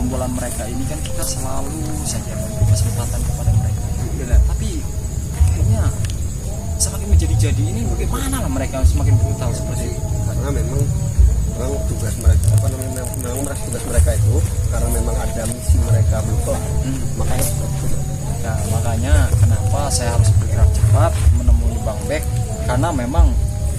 gerombolan mereka ini kan kita selalu saja memberi kesempatan kepada mereka. Tapi kayaknya semakin menjadi-jadi ini bagaimana lah mereka semakin brutal seperti itu. Karena memang tugas mereka memang merasa tugas mereka itu karena memang ada misi mereka belum kelar. Makanya Nah, makanya kenapa saya harus bergerak cepat menemui Bang Bek, karena memang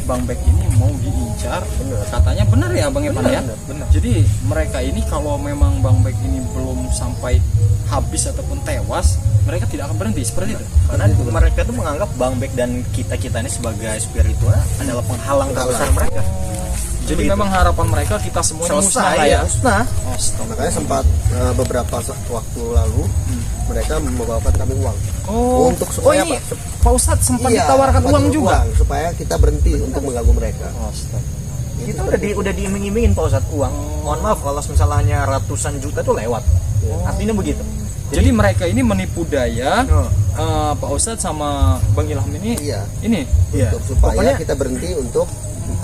Bang Bek ini mau diincar. Katanya benar ya Bang Evan ya? benar. Jadi mereka ini kalau memang Bang Bek ini belum sampai habis ataupun tewas, mereka tidak akan berhenti seperti itu. Karena mereka tuh menganggap Bang Bek dan kita ini sebagai spiritual adalah penghalang terbesar mereka. Jadi memang harapan mereka kita semua ini musnah lah ya. Musnah. Makanya sempat beberapa waktu lalu mereka membawakan kami uang. Untuk supaya ini apa? Pak Ustadz sempat ditawarkan uang juga. Supaya kita berhenti untuk mengganggu mereka. Kita udah diiming-imingin Pak Ustadz uang. Mohon maaf kalau misalnya ratusan juta tuh lewat. Artinya begitu. Jadi mereka ini menipu daya Pak Ustadz sama Bang Ilham ini. Iya. Ini. Untuk supaya kita berhenti untuk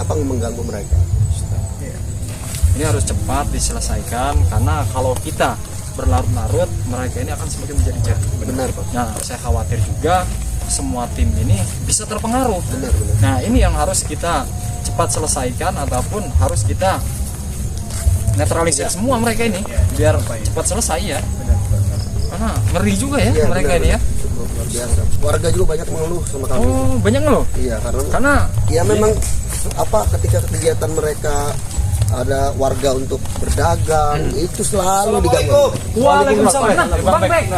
mengganggu mereka. Ini harus cepat diselesaikan karena kalau kita berlarut-larut mereka ini akan semakin menjadi jahat. Benar Pak. Nah, saya khawatir juga semua tim ini bisa terpengaruh. Benar. Nah, ini yang harus kita cepat selesaikan ataupun harus kita netralisir semua mereka ini biar cepat selesai ya. Karena ngeri juga ya mereka ini ya. Luar biasa. Warga juga banyak mengeluh sama kami. Oh, banyak ngeluh. Iya, Karena ya memang ketika kegiatan mereka ada warga untuk berdagang itu selalu diganggu. Waalaikumsalam. Bang Bek.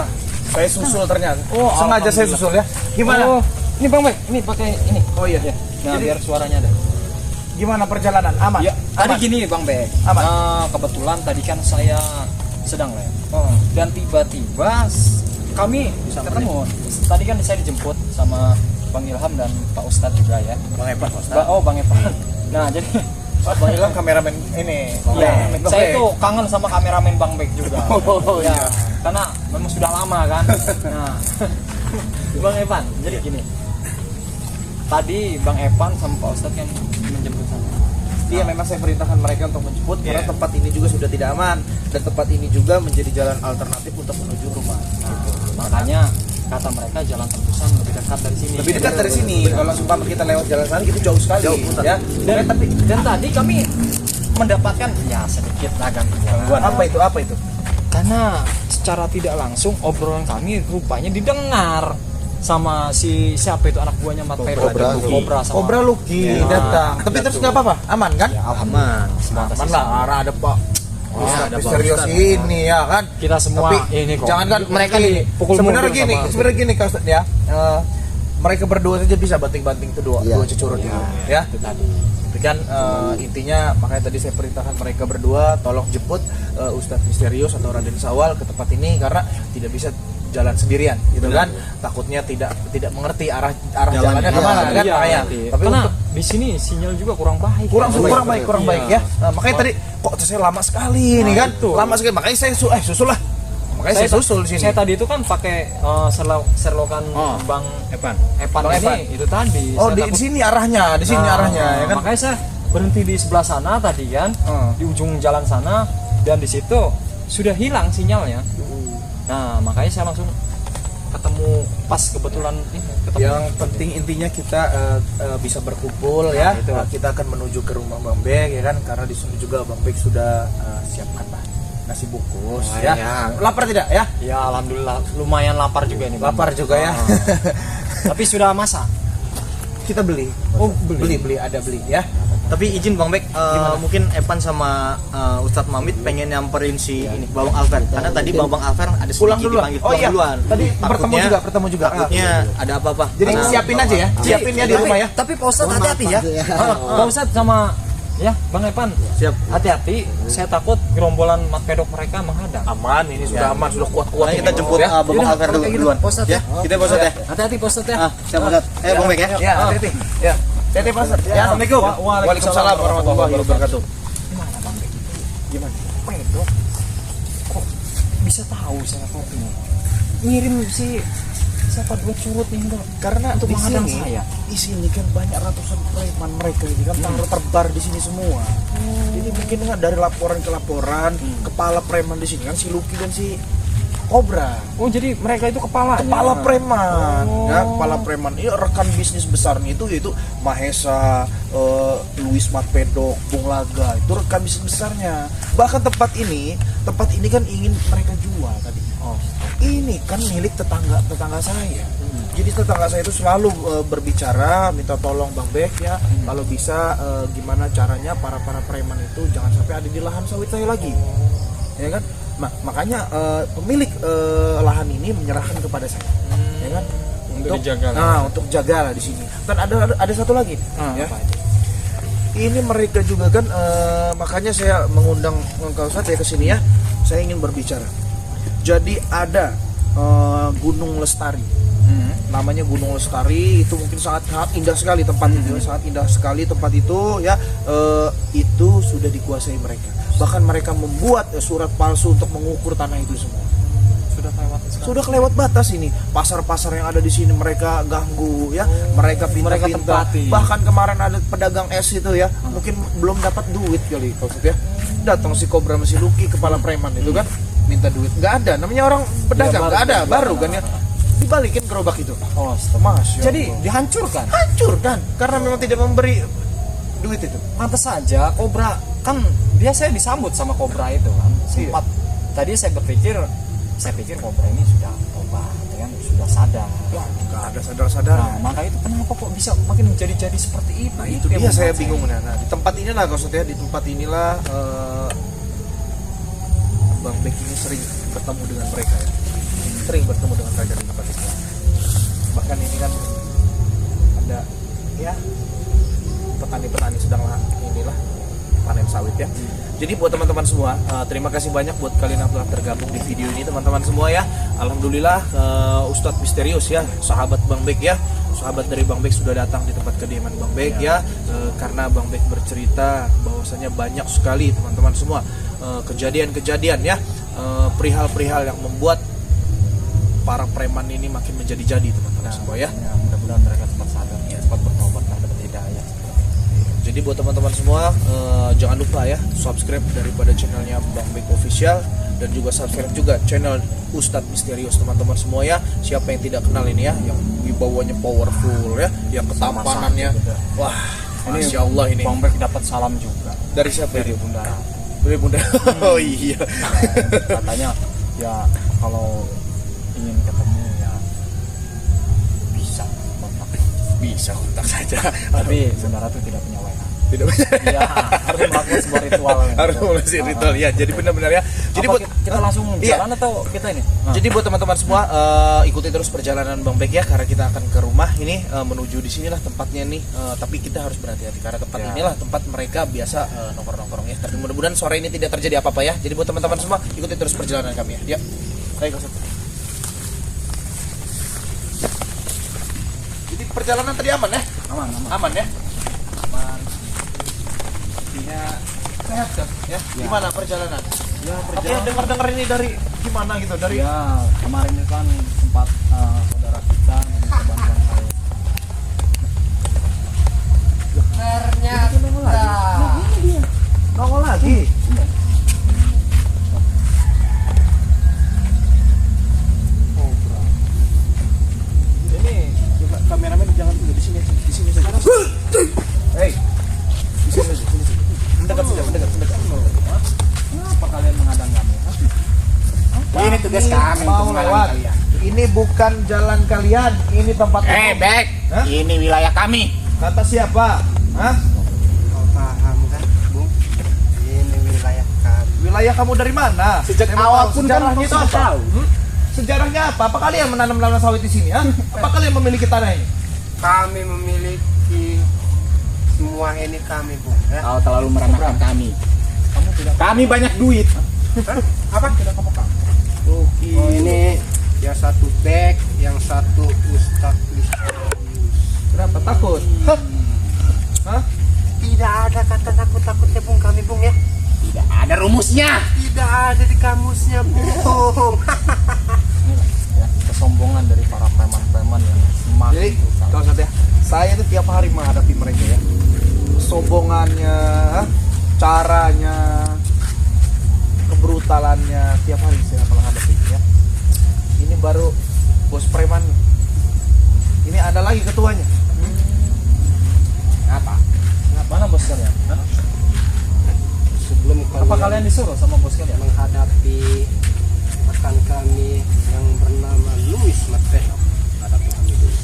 Saya susul ternyata. Oh, sengaja saya susul ya. Gimana? Oh, ini Bang Bek, ini pakai ini. Oh iya. Nah, biar suaranya ada. Gimana perjalanan? Aman? Ya, tadi gini Bang Bek. Aman. Kebetulan tadi kan saya sedang lewat. Dan tiba-tiba kami bisa ketemu. Tadi kan saya dijemput sama Bang Ilham dan Pak Ustadz juga ya. Bang Evan, Pak Ustadz. Bang Evan. Nah, jadi Bang Ilham kameramen ini. ya, saya tuh kangen sama kameramen Bang Bek juga. Oh, ya, iya. karena memang sudah lama kan. Nah, Bang Evan, jadi gini. Tadi Bang Evan sama Pak Ustadz kan menjemput saya. Iya, memang saya perintahkan mereka untuk menjemput karena tempat ini juga sudah tidak aman dan tempat ini juga menjadi jalan alternatif untuk menuju rumah. Makanya kata mereka jalan tembusan lebih dekat dari sini. Lebih dekat dari sini. Kalau seumpama kita lewat jalan sana itu jauh sekali. Ya. Dan tadi kami mendapatkan ya sedikit lah gangguan. Apa itu? Karena secara tidak langsung obrolan kami rupanya didengar sama siapa itu anak buahnya Mat Pedro, Kobra sama Kobra Luki datang. Tapi terus nggak apa-apa, aman kan? ya, aman. Aman lah, ada Pak. ada Pak Serius Ustadz. ini ya kan. Kita semua Tapi ini kok. jangan kan mereka nih Pukul sebenarnya mundur gini, sama- sebenarnya gini Kak Ustadz ya. Mereka berdua saja bisa banting-banting tuh dua cecurut itu ya. Itu tadi. Tapi kan intinya makanya tadi saya perintahkan mereka berdua tolong jemput Ustadz Misterius atau Raden Sawal ke tempat ini karena tidak bisa jalan sendirian gitu kan, takutnya tidak mengerti arah jalannya kemana kan makanya. Tapi karena untuk di sini sinyal juga kurang baik. kurang baik ya. Makanya tadi kok saya lama sekali nih kan, lama sekali makanya saya susul lah. Makanya saya susul di sini. Saya tadi itu kan pakai serlokan Bang Evan Bang ini Evan. itu tadi. Oh Saya di takut- sini arahnya, ya kan. Makanya saya berhenti di sebelah sana tadi kan, di ujung jalan sana, dan di situ sudah hilang sinyalnya. Nah, makanya saya langsung ketemu pas kebetulan ketemu. Yang penting intinya kita bisa berkumpul ya. Kita akan menuju ke rumah Bang Bek ya kan, karena di sini juga Bang Bek sudah siapkan lah nasi bungkus ya. Lapar tidak ya? Ya alhamdulillah lumayan lapar juga ini. Bang. Lapar juga ya. Tapi sudah masak. Kita beli. Oh, beli ada ya. Tapi izin Bang Bek, mungkin Evan sama Ustadz Mamit pengen nyamperin si ini Babang Alver. Karena tadi Babang Alver ada Pulang sedikit duluan. dipanggil Oh pulang iya. duluan. Tadi bertemu juga. Takutnya ada apa-apa. Jadi Karena- siapin aja ya. Siapin ya di rumah ya. Tapi Pak Ustadz hati-hati ya. Pak Ustadz sama ya Bang Evan. Siap. Hati-hati, saya takut gerombolan Mat Pedok mereka menghadang. Aman, ini sudah aman, sudah kuat-kuat. Makanya kita jemput ya. Babang Alver dulu duluan. Pak Ustadz ya. Kita Pak Ustadz ya. Hati-hati Pak Ustadz ya. Siap Pak Ustadz. Bang Bek ya. Ya, hati-hati. Ya. Hati-hati Pak Ustadz. Ya, Assalamualaikum. Waalaikumsalam warahmatullahi wabarakatuh. Gimana Bang Bek? Gimana? Pedok kok bisa tahu saya kopinya? Ngirim si siapa dua curut nih enggak? Karena Untuk di menghadang sini, saya. di sini kan banyak ratusan preman mereka ini kan terbar di sini semua. Jadi mungkin kan dari laporan ke laporan, kepala preman di sini kan si Lucky dan si Cobra. Oh jadi mereka itu kepala Preman, Oh. ya kepala preman. Ini rekan bisnis besarnya itu yaitu Mahesa, Luis Matpedok, Bung Laga, itu rekan bisnis besarnya. Bahkan tempat ini kan ingin mereka jual tadi. Oh. Ini kan milik tetangga saya. Jadi tetangga saya itu selalu berbicara, minta tolong Bang Bek ya, kalau bisa gimana caranya para preman itu jangan sampai ada di lahan sawit saya lagi, ya kan? Nah, makanya pemilik lahan ini menyerahkan kepada saya, ya kan? Untuk dijaga lah. Nah, untuk jaga lah di sini. Dan ada satu lagi, ya. apa itu? Ini mereka juga kan, makanya saya mengundang Kang Ustadz ya ke sini ya. Saya ingin berbicara. Jadi ada Gunung Lestari. Namanya Gunung Lestari, itu mungkin sangat indah sekali tempat itu, sangat indah sekali tempat itu ya. Itu sudah dikuasai mereka. Bahkan mereka membuat surat palsu untuk mengukur tanah itu semua. Sudah kelewat batas ini. Pasar-pasar yang ada di sini mereka ganggu ya. Mereka pinta-pinta. tempati. Bahkan kemarin ada pedagang es itu ya, mungkin belum dapat duit kali maksud ya. Datang si Cobra masih Lucky kepala preman itu kan, minta duit. Nggak ada, namanya orang pedagang, nggak ada, baru kan ya. Dibalikin gerobak itu. Oh, Mas, ya jadi Allah. dihancurkan. Hancur kan karena memang tidak memberi duit itu. Pantas saja Cobra kan biasanya disambut sama Cobra itu kan. Sempat tadi saya pikir Cobra ini sudah tobat ya kan, sudah sadar. Wah, nggak ada sadar-sadar. Nah, maka itu kenapa kok bisa makin menjadi seperti itu? Nah itu yang dia saya membuat bingung. Nah di tempat inilah maksudnya, di tempat inilah Bang Bek ini sering bertemu dengan mereka ya. Sering bertemu dengan mereka di tempat itu. Bahkan ini kan ada ya petani-petani sedang inilah panen sawit ya. Jadi buat teman-teman semua, terima kasih banyak buat kalian yang telah tergabung di video ini teman-teman semua ya. Alhamdulillah Ustadz Misterius ya, sahabat Bang Bek ya, sahabat dari Bang Bek sudah datang di tempat kediaman Bang Bek ya. Karena Bang Bek bercerita bahwasanya banyak sekali teman-teman semua kejadian-kejadian ya, perihal-perihal yang membuat para preman ini makin menjadi-jadi teman-teman semua ya. Mudah-mudahan mereka cepat sadar, cepat bertobat dan dapat hidayah. Jadi buat teman-teman semua jangan lupa ya subscribe daripada channelnya Bang Bek Official, dan juga subscribe juga channel Ustadz Misterius teman-teman semua ya. Siapa yang tidak kenal ini ya, yang wibawanya powerful ya, yang ketampanannya, wah Masya Allah ini. Bang Bek dapat salam juga Dari siapa dari itu? Bunda Ratu. Dari Bunda. Oh iya. Katanya ya kalau ingin ketemu ya bisa kontak saja. Tapi Bunda Ratu tidak punya WA. Tidak banyak. Iya, harus melakukan sebuah ritual. Harus melakukan ritual ya. Jadi benar-benar ya. Jadi Apa buat kita langsung Iya. jalan atau kita ini? Jadi buat teman-teman semua ikuti terus perjalanan Bang Bek ya, karena kita akan ke rumah ini menuju di sinilah tempatnya nih. Tapi kita harus berhati-hati karena tempat Ya. inilah tempat mereka biasa nongkrong-nongkrong ya. Tapi mudah-mudahan sore ini tidak terjadi apa-apa ya. Jadi buat teman-teman semua ikuti terus perjalanan kami ya. Ya. Baik, Ustaz. Jadi perjalanan tadi aman ya? Aman. Aman ya? Aman. Artinya sehat kan? Ya. Gimana perjalanan? Ya, Tapi dengar-dengar ini dari gimana gitu? Dari Ya, kemarin itu kan sempat saudara kita meminta bantuan saya. nongol lagi. Ini coba kameramen jangan dulu di sini saja. Hei, di sini. Mendekat saja. Kenapa kalian mengadang kami? Ini tugas kami Mau untuk melarang lewat. kalian. Ini bukan jalan kalian, ini tempat umum. Bek, Hah? ini wilayah kami. Kata siapa? Hah? Kau paham kan, Bung? Ini wilayah kami. Wilayah kamu dari mana? Sejak Saya mau awal tahu pun kan sejarahnya kau itu sudah apa? tahu. Sejarahnya apa? Apa kalian menanam sawit di sini? Apa kalian memiliki tanah ini? Kami memiliki semua ini kami, Bung. Ya. Kau terlalu meremehkan kami. Kamu tidak. Kami banyak duit. Apa? Tidak kamu kamu. Oh, ini yang satu Bek, yang satu Ustadz Misterius. Kenapa takut? Hah? Tidak ada kata takut-takutnya, Bung, kami, Bung, ya. Tidak ada rumusnya. Tidak ada di kamusnya, Bung. kesombongan dari para preman-preman yang semakin Jadi brutal. kalau saya itu tiap hari menghadapi mereka ya, kesombongannya, caranya, kebrutalannya tiap hari saya menghadapi ya. Ini baru bos preman. Ini ada lagi ketuanya. Apa? Mana bos kalian? Hah? Sebelum Apa kalian disuruh sama bos kalian? menghadapi rekan kami yang bernama Luis Mateo, hadapi kami dulu.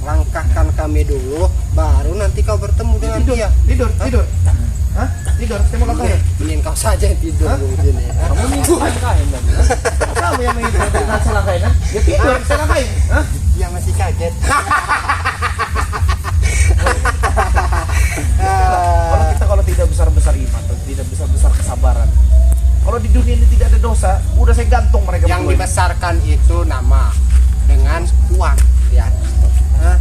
Langkahkan kami dulu, baru nanti kau bertemu dengan dia. Tidur. Hah? Tidur, saya mau langkahin. Mending kau saja yang tidur mungkin ya. Kamu mingguan kain tadi. Kamu yang menghidupkan saya langkahin, kan? Ya tidur, saya langkahin. Hah? Yang masih kaget. Kalau tidak besar-besar iman, atau tidak besar-besar kesabaran, kalau di dunia ini tidak ada dosa, udah saya gantung mereka Yang berdua ini. dibesarkan itu nama dengan uang, ya. Hah?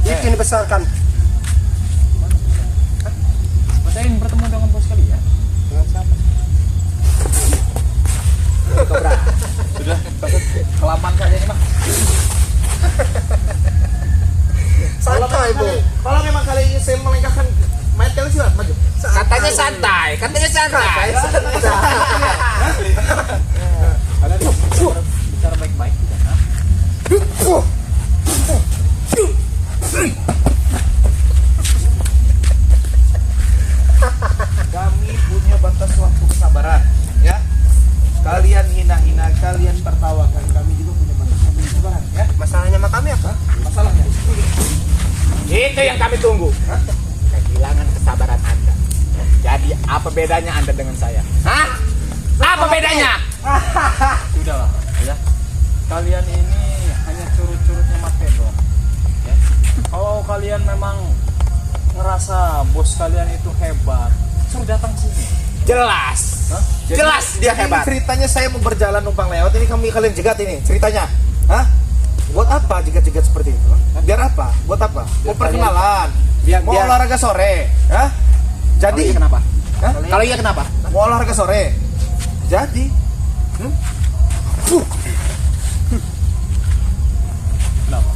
Itu yang dibesarkan Saya ingin bertemu dengan bos kalian. dengan siapa? Sudah, kelamaan saja ini mah. Santai, Bu. Kalau memang kalian ingin saya melengkapkan mayat kalian silat maju. Katanya santai. Kalian bicara baik-baik tidak? Hah? Kami punya batas waktu kesabaran, ya. Kalian hina-hina, kalian tertawakan, kami juga punya batas waktu kesabaran, ya. Masalahnya sama kami apa? Masalahnya Itu yang kami tunggu. Kehilangan kesabaran Anda. Jadi apa bedanya Anda dengan saya? Hah? Apa bedanya? Sudahlah, ya. Kalian ini hanya curut-curutnya Mas Pedro. Ya. Kalau kalian memang ngerasa bos kalian itu hebat, suruh datang sini. Jelas. Hah? Jelas dia Jadi hebat. ceritanya saya mau berjalan numpang lewat, ini kalian jegat ini ceritanya. Hah? Buat apa jegat-jegat seperti itu? Biar apa? Buat apa? Mau perkenalan, mau biar- olahraga sore, hah? Kalau Jadi iya kenapa? Hah? Kalau iya kenapa? Mau olahraga sore. Jadi Kenapa?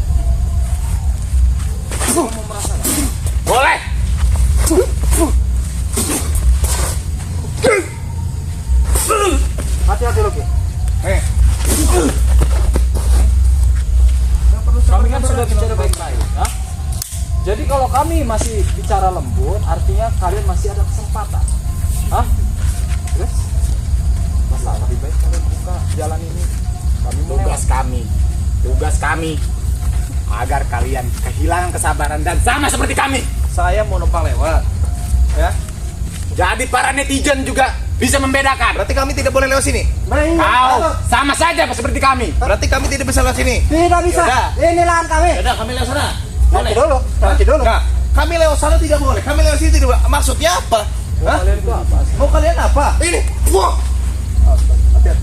Kamu merasa nggak? Boleh. hati-hati loh, Ki. Kami kan sudah bicara baik-baik, ya. Jadi kalau kami masih bicara lembut, artinya kalian masih ada kesempatan. Hah? Terus? Masa lebih baik kalian buka jalan ini. Kami mau Tugas kami agar kalian kehilangan kesabaran dan sama seperti kami. Saya mau numpang lewat. Ya. Jadi para netizen juga bisa membedakan. Berarti kami tidak boleh lewat sini. Kau sama saja seperti kami. Berarti kami tidak bisa lewat sini. Tidak bisa. Yaudah. Ini lahan kami. Yaudah, kami lewat sana. Nanti dulu. Nah, kami lewat sana tidak boleh. Kami lewat sini tidak boleh. Maksudnya apa? Hah? kalian itu apa sih? Mau kalian apa? Ini. Wah. Hati-hati.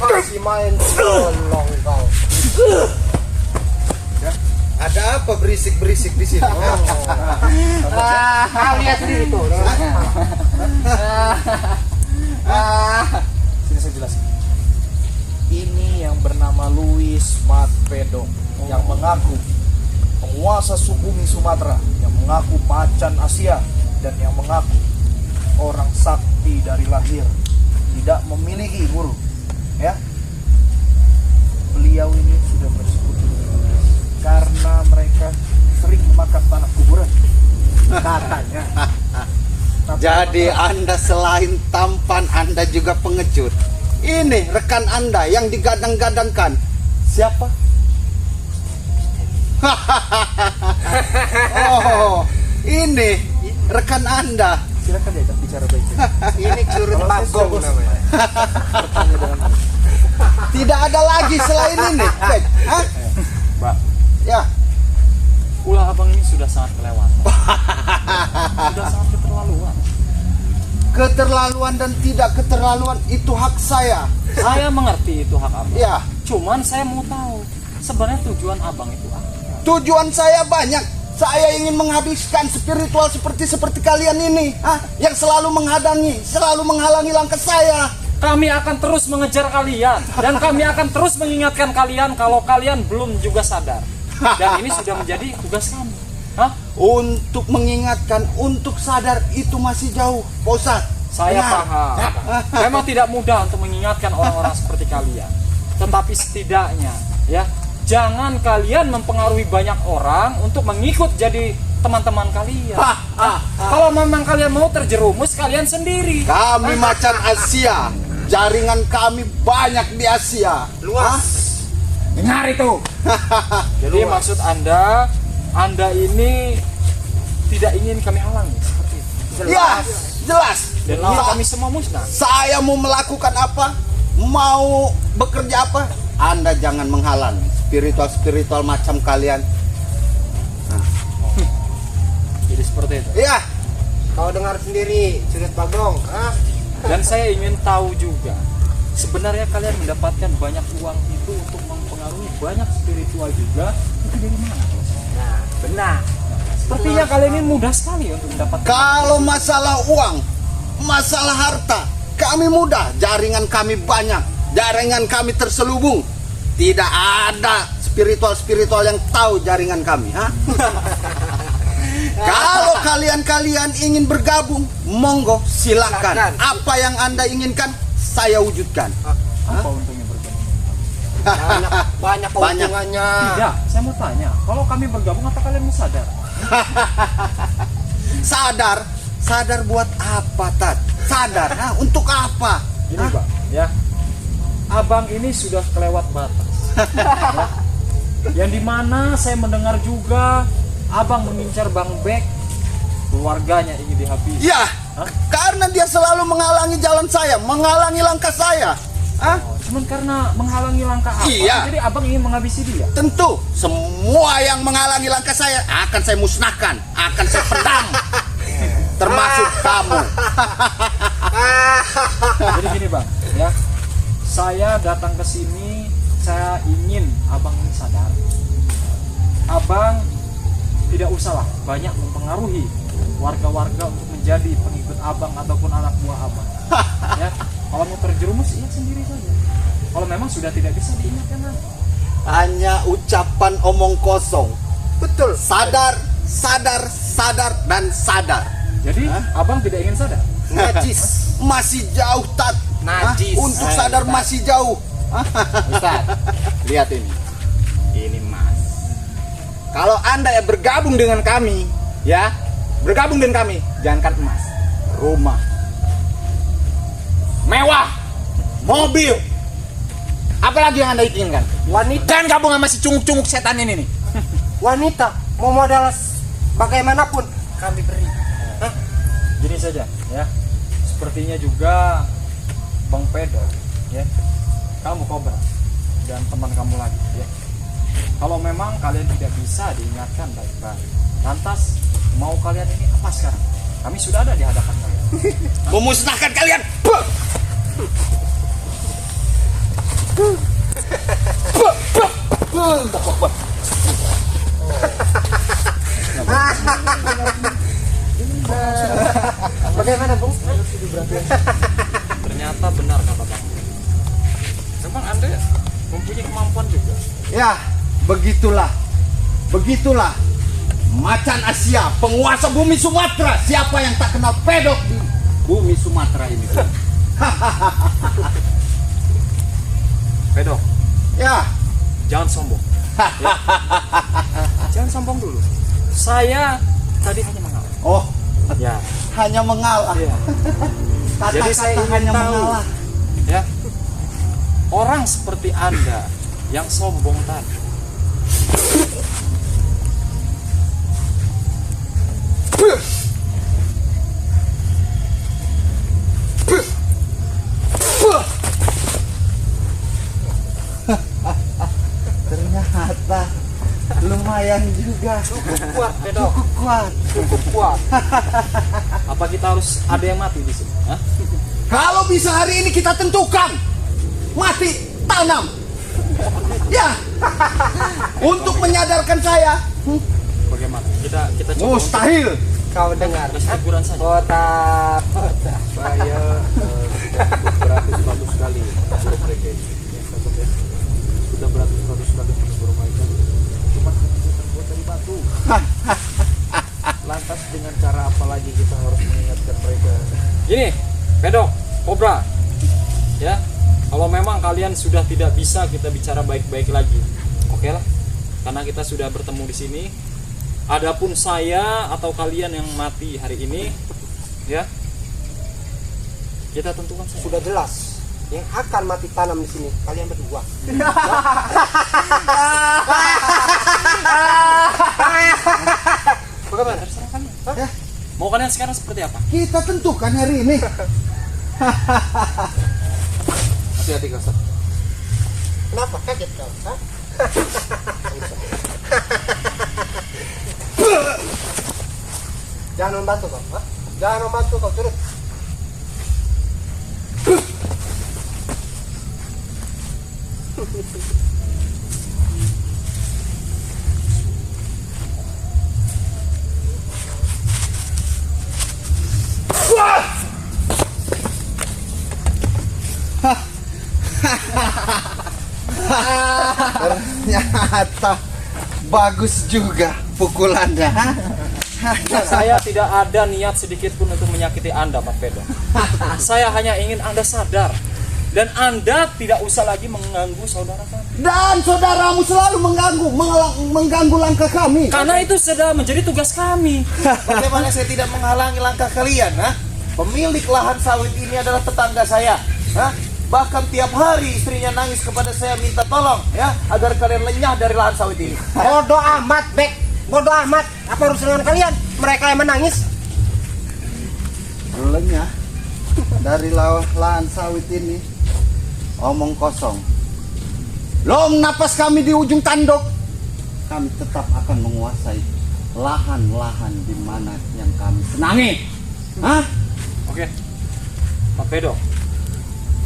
Masih main tolong kau. Ada apa berisik-berisik di sini? Kau lihat sendiri tuh. Sini saya jelasin. Ini yang bernama Luis Matpedong yang mengaku penguasa Subumi Sumatera, yang mengaku macan Asia, dan yang mengaku orang sakti dari lahir, tidak memiliki guru. Ya, beliau ini sudah bersekutu karena mereka sering memakan tanah kuburan. Katanya. Jadi Anda selain tampan, Anda juga pengecut. Ini rekan Anda yang digadang-gadangkan. Siapa? Oh, ini rekan Anda. Silakan diajak bicara baik-baik. Ini curut Kalau saya bagong sudah namanya. Bertanya dengan Tidak ada lagi selain ini. Baik. Hah? Mbak, Ya, ulah abang ini sudah sangat kelewatan. Sudah sangat keterlaluan. keterlaluan dan tidak keterlaluan itu hak saya. Saya mengerti itu hak abang. Ya, Cuman saya mau tahu sebenarnya tujuan abang itu apa? Tujuan saya banyak. Saya ingin menghabiskan spiritual seperti kalian ini, yang selalu menghadangi, selalu menghalangi langkah saya. Kami akan terus mengejar kalian dan kami akan terus mengingatkan kalian kalau kalian belum juga sadar. Dan ini sudah menjadi tugas kami. Untuk mengingatkan, untuk sadar itu masih jauh, Pak Ustadz. Saya Benar. paham. Memang tidak mudah untuk mengingatkan orang-orang seperti kalian. Tetapi setidaknya, ya, jangan kalian mempengaruhi banyak orang untuk mengikut jadi teman-teman kalian. Kalau memang kalian mau terjerumus, kalian sendiri. Kami macan Asia, jaringan kami banyak di Asia. Luas. Dengar itu. Jadi maksud Anda ini tidak ingin kami halangi seperti itu. Ya, jelas. Dan ingin kami semua musnah. Saya mau melakukan apa, mau bekerja apa, Anda jangan menghalangi. Spiritual macam kalian. Jadi seperti itu. Ya, Kau dengar sendiri, Sudut Bagong. Dan saya ingin tahu juga, sebenarnya kalian mendapatkan banyak uang itu untuk mempengaruhi banyak spiritual juga, itu dari mana? Nah, benar. Sepertinya kalian ini mudah sekali untuk mendapatkan. kalau masalah uang, masalah harta, kami mudah. Jaringan kami banyak, jaringan kami terselubung. Tidak ada spiritual yang tahu jaringan kami. Kalau kalian ingin bergabung, monggo silakan. Apa yang Anda inginkan, saya wujudkan. Apa untungnya bergabung? Banyak keuntungannya. Tidak, saya mau tanya. Kalau kami bergabung, apa kalian mau sadar? Sadar buat apa, Tat? Sadar, untuk apa? Ini Bang, ya. Abang ini sudah kelewat batas. Ya. Yang dimana saya mendengar juga abang mengincar Bang Bek, keluarganya ingin dihabisi. Ya, karena dia selalu menghalangi jalan saya, menghalangi langkah saya. Cuman karena menghalangi langkah abang, Iya. jadi abang ingin menghabisi dia. Tentu, semua yang menghalangi langkah saya akan saya musnahkan, akan saya pedang. Termasuk kamu. Jadi gini Bang, ya. Saya datang ke sini, saya ingin abang ini sadar. Abang tidak usahlah banyak mempengaruhi warga-warga untuk menjadi pengikut abang ataupun anak buah abang. Ya, kalau mau terjerumus, iya sendiri saja. Kalau memang sudah tidak bisa diingatkan lagi. Hanya ucapan omong kosong. Betul. Sadar, dan sadar. Jadi abang tidak ingin sadar. Najis. Masih jauh, Tat. Najis. Untuk sadar masih jauh. Ustaz, lihat ini. Ini Mas. Kalau Anda ya bergabung dengan kami, ya, bergabung dengan kami, jangankan emas, rumah, mewah, mobil, apalagi yang Anda inginkan. Wanita. Jangan gabung sama si cunguk-cunguk setan ini nih. Wanita. Mau modal bagaimanapun kami beri. Gini saja, ya. Sepertinya juga Bang Pedro, ya. Kamu Kobra dan teman kamu lagi, ya. Kalau memang kalian tidak bisa diingatkan baik-baik, lantas mau kalian ini apa sekarang? Kami sudah ada di hadapan kalian. Memusnahkan kalian. Bagaimana, Bung? Ternyata benar kata Bang. Memang Anda mempunyai kemampuan juga. Ya, begitulah. Macan Asia, penguasa bumi Sumatera. Siapa yang tak kenal pedok di bumi Sumatera ini? Pedro, Ya, jangan sombong. Ya. Jangan sombong dulu. Saya tadi hanya mengalah. oh, Ya. hanya mengalah. Iya. Jadi saya Kata-kata ingin hanya tahu, mengalah. ya, orang seperti Anda yang sombong tadi, Ternyata lumayan juga. Cukup kuat, Pedok. Cukup kuat. apa kita harus ada yang mati di sini? Hah? Kalau bisa hari ini kita tentukan mati tanam. Ya. Untuk menyadarkan saya. Bagaimana? Kita coba Mustahil. Kau dengar? untuk teguran saja. Kota. Saya beratus-ratus kali menegur mereka ini. Ya, Datuk ya. Sudah beratus-ratus kali menegur mereka. Cuma hanya terbuat dari batu. Lantas dengan cara apa lagi kita harus mengingatkan mereka? Gini, Pedok, Kobra. Ya, kalau memang kalian sudah tidak bisa kita bicara baik-baik lagi. Oke lah. Karena kita sudah bertemu di sini. Adapun saya atau kalian yang mati hari ini, ya. Kita tentukan saja. Sudah jelas. Yang akan mati tanam di sini kalian berdua. Bagaimana? Terserah kalian. Mau kalian sekarang seperti apa? Kita tentukan hari ini. Hati-hati Kasar. Kenapa kaget kau? Hah? Jangan membantu kau. Hah? Jangan membantu kau terus. Ternyata bagus juga pukulannya. Saya tidak ada niat sedikit pun untuk menyakiti Anda, Pak Pedok. Saya hanya ingin Anda sadar. Dan Anda tidak usah lagi mengganggu saudara kami. Dan saudaramu selalu mengganggu langkah kami. Karena itu sudah menjadi tugas kami. Bagaimana saya tidak menghalangi langkah kalian? Ha? Pemilik lahan sawit ini adalah tetangga saya. Ha? Bahkan tiap hari istrinya nangis kepada saya minta tolong ya agar kalian lenyah dari lahan sawit ini. Bodoh amat, Bek. Bodoh amat. Apa urusan dengan kalian? Mereka yang menangis. Lenyah dari lahan sawit ini omong kosong. Long napas kami di ujung tanduk. Kami tetap akan menguasai lahan-lahan di mana yang kami senangi. Hah? Oke, Pak Pedok,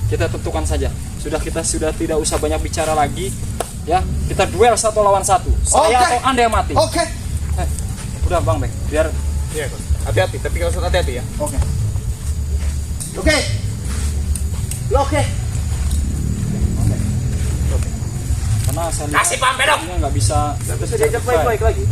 kita tentukan saja. Kita sudah tidak usah banyak bicara lagi. Ya, kita duel 1 lawan 1. Saya Oke. atau Anda yang mati. Oke. Udah Bang Bek, biar Iya, hati-hati. Tapi kalau hati-hati ya. Oke. Oke. Oke. karena saya lihat Kasih Pak Pedok. ini nggak bisa diajak baik-baik lagi.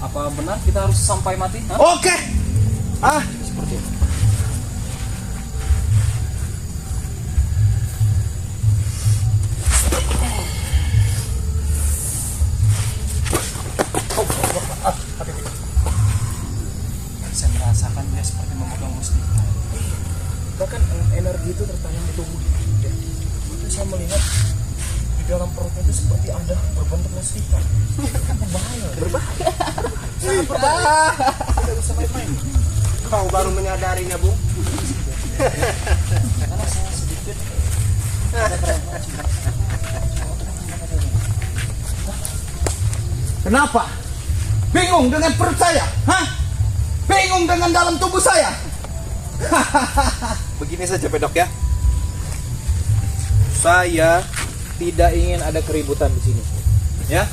Apa benar kita harus sampai mati? Hah? Oke. Ah, Seperti itu. Saya merasakan dia seperti memegang mustika. Bahkan energi itu tertanam di tubuh dia. Itu saya melihat di dalam perutnya itu seperti ada berbentuk mustika. Berbahaya. Sangat berbahaya. Tidak bisa main-main. Kau baru menyadarinya, Bung. Karena saya sedikit kenapa? Bingung dengan perut saya? Hah? Bingung dengan dalam tubuh saya? Begini saja Pedok ya. Saya tidak ingin ada keributan di sini. Ya.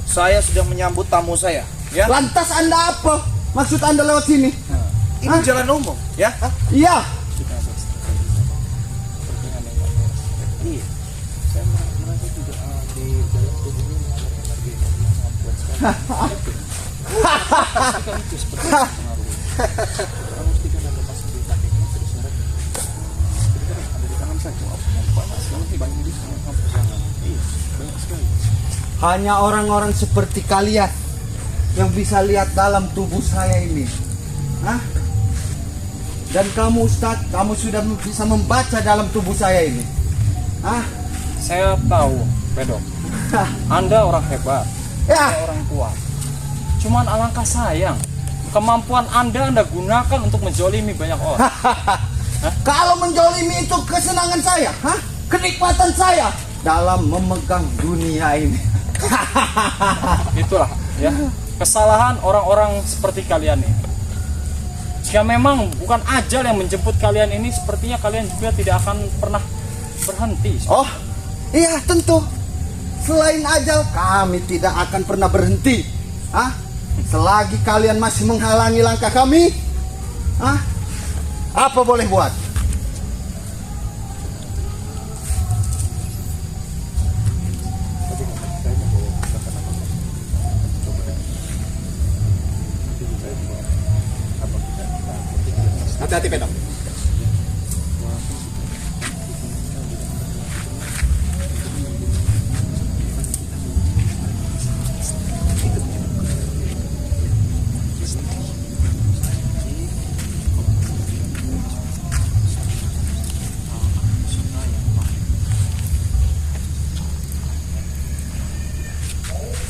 Saya sedang menyambut tamu saya, ya. Lantas Anda apa? Maksud Anda lewat sini? Ini jalan umum, ya. Iya. Iya. Saya merasa juga di dalam tubuh ini ada energi yang sangat kuat sekali. Mustika itu seperti pengaruh. Kalau mustika dan lepas di kakinya terus ada di tangan saya. Banyak sekali banyak di tangan jangan. Iya, banyak sekali. Hanya orang-orang seperti kalian yang bisa lihat dalam tubuh saya ini. Hah? Dan kamu Ustadz, kamu sudah bisa membaca dalam tubuh saya ini. Saya tahu, Pedok. Anda orang hebat, Ya, Anda orang kuat. Cuman alangkah sayang, kemampuan Anda gunakan untuk menzolimi banyak orang. kalau menjolimi itu kesenangan saya, kenikmatan saya dalam memegang dunia ini. Itulah ya kesalahan orang-orang seperti kalian ini. Jika memang bukan ajal yang menjemput kalian ini, sepertinya kalian juga tidak akan pernah berhenti. Oh, iya tentu. Selain ajal, kami tidak akan pernah berhenti. Selagi kalian masih menghalangi langkah kami, apa boleh buat? Hati-hati Pedok.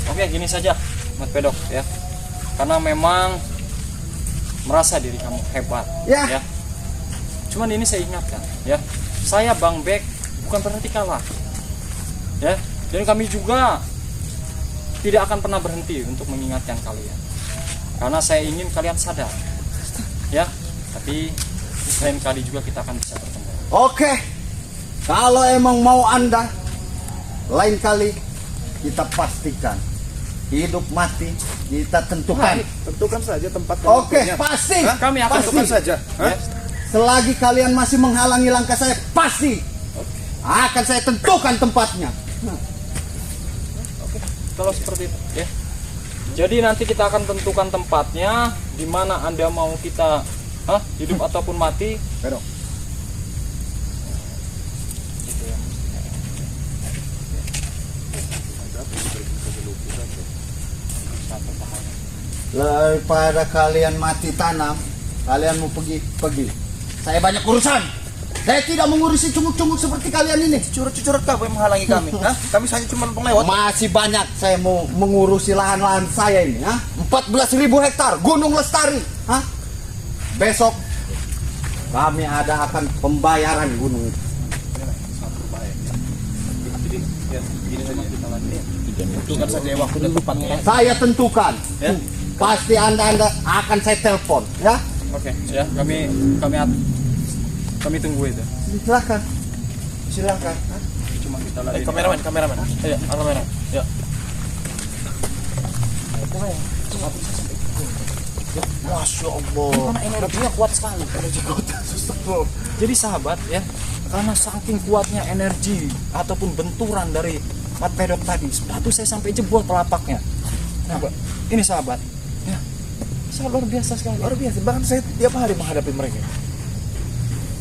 Oke, gini saja, Mat Pedok ya. Karena memang merasa diri kamu hebat, Ya. Cuman ini saya ingatkan, ya. Saya Bang Bek bukan berhenti kalah, ya. Dan kami juga tidak akan pernah berhenti untuk mengingatkan kalian. Karena saya ingin kalian sadar, ya. Tapi lain kali juga kita akan bisa bertemu. Oke, kalau emang mau Anda, lain kali kita pastikan. Hidup mati kita tentukan. Tentukan saja tempat Oke, tempatnya. pasti. Kami akan pasti. Tentukan saja. Ya. Selagi kalian masih menghalangi langkah saya, pasti akan saya tentukan tempatnya. Kalau seperti itu, ya. Jadi nanti kita akan tentukan tempatnya di mana Anda mau kita hidup ataupun mati. Pedok. Gitu ya. Daripada kalian mati tanam, kalian mau pergi. Saya banyak urusan. Saya tidak mengurusi cunguk-cunguk seperti kalian ini. Curut-curut kah yang menghalangi kami? Kami hanya cuma penglewat. Masih banyak saya mau mengurusi lahan-lahan saya ini. 14.000 hektar Gunung Lestari. Besok kami akan pembayaran gunung itu. Tentukan saja waktu dan tempatnya. Saya tentukan. Ya. Pasti anda akan saya telepon, ya. Oke, ya. Kami tunggu itu. Silakan. Silakan. Cuma kita lagi. Kameramen. Iya, kameramen. Ya. Masya Allah. Karena energinya kuat sekali. Jadi sahabat ya, karena saking kuatnya energi ataupun benturan dari Mat Pedok tadi, sepatu saya sampai jebol telapaknya. Nah, ini sahabat, ya, sangat luar biasa sekali. Luar biasa. Bahkan saya tiap hari menghadapi mereka.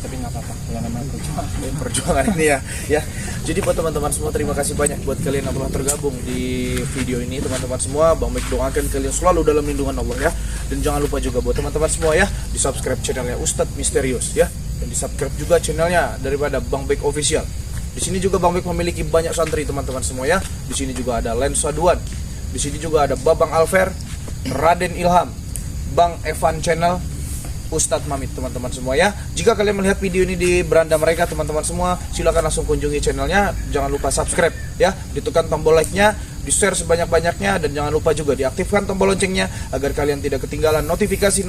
Tapi nggak apa-apa, yang namanya perjuangan. Perjuangan ini ya. Jadi buat teman-teman semua, terima kasih banyak buat kalian yang telah tergabung di video ini. Teman-teman semua, Bang Bek doakan kalian selalu dalam lindungan Allah ya. Dan jangan lupa juga buat teman-teman semua ya, di subscribe channelnya Ustadz Misterius ya. Dan di subscribe juga channelnya daripada Bang Bek Official. Di sini juga Bang Bek memiliki banyak santri teman-teman semua ya. Di sini juga ada Lensa Duan. Di sini juga ada Babang Alfer, Raden Ilham, Bang Evan Channel, Ustadz Mamit teman-teman semua ya. Jika kalian melihat video ini di beranda mereka teman-teman semua, silakan langsung kunjungi channelnya. Jangan lupa subscribe ya, ditekan tombol like-nya, di-share sebanyak-banyaknya, dan jangan lupa juga diaktifkan tombol loncengnya agar kalian tidak ketinggalan notifikasi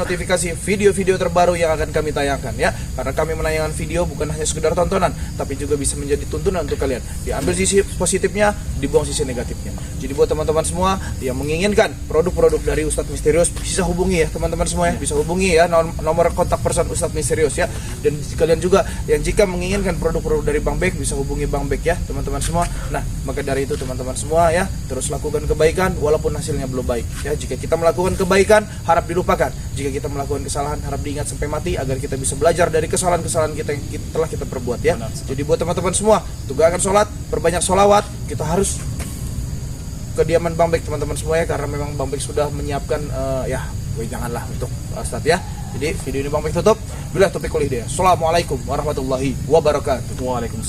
video-video terbaru yang akan kami tayangkan ya. Karena kami menayangkan video bukan hanya sekedar tontonan, tapi juga bisa menjadi tuntunan untuk kalian. Diambil sisi positifnya, dibuang sisi negatifnya. Jadi buat teman-teman semua yang menginginkan produk-produk dari Ustadz Misterius, bisa hubungi ya teman-teman semua ya, bisa hubungi ya nomor kontak person Ustadz Misterius ya. Dan kalian juga yang jika menginginkan produk-produk dari Bang Bek, bisa hubungi Bang Bek ya teman-teman semua. Nah, maka dari itu teman-teman semua ya, terus lakukan kebaikan walaupun hasilnya belum baik ya. Jika kita melakukan kebaikan, harap dilupakan. Jika kita melakukan kesalahan, harap diingat sampai mati agar kita bisa belajar dari kesalahan-kesalahan kita yang telah kita perbuat ya. Jadi buat teman-teman semua, tegakkan sholat, perbanyak sholawat. Kita harus kediaman Bang Bek teman-teman semua ya, karena memang Bang Bek sudah menyiapkan ya janganlah untuk Ustadz ya. Jadi video ini Bang Pek tutup. Bila topik kuliah dia. Assalamualaikum warahmatullahi wabarakatuh. Waalaikumsalam.